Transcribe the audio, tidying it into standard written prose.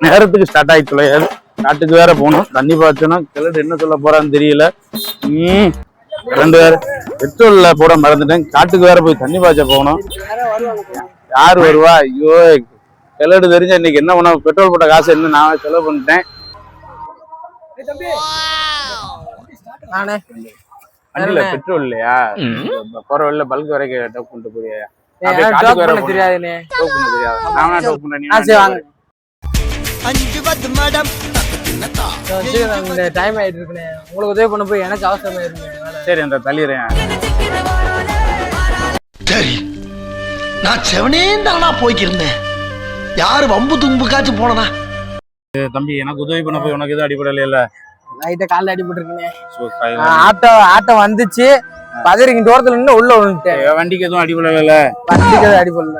நேரத்துக்கு ஸ்டார்ட் ஆயிடுச்சு. காட்டுக்கு வேற போகணும். தண்ணி பாய்ச்சனா கிளடு என்ன சொல்ல போறான்னு தெரியல. 2 பேர் பெட்ரோல்ல போட மறந்துட்டேன். காட்டுக்கு வேற போய் தண்ணி பாய்ச்ச போகணும். யாரு வருவா? ஐயோ கிளடு தெரிஞ்சா இன்னைக்கு என்ன பண்ண? பெட்ரோல் போட்ட காசு என்ன நான் செலவு பண்ணிட்டேன். வண்டியில பெட்ரோல் இல்லையா? போற வழியில பல்க் வரைக்கும் கொண்டு போய் தெரியாது. டைம் ஆயிட்டு இருக்குண்ணே. உங்களுக்கு உதவி பண்ண போய் எனக்கு அவசரமா இருக்கு. சரி அந்த தள்ளிடுறேன். சரி நான் செவனேந்தானா போய்க்கிருந்தேன். யாரு வம்பு தும்புக்காச்சும் போனனா? தம்பி எனக்கு உதவி பண்ண போய் உனக்கு எதுவும் அடிப்படல இல்ல? லைட்டா காலில் அடிபட்டு இருக்குண்ணே. ஆட்டோ வந்துச்சு. பதறிக்கிட்டு ஓரத்துல நின்று உள்ள விழுந்துட்டேன். வண்டிக்கு எதுவும் அடிப்படல? வண்டிக்கு எதுவும் அடிப்படல.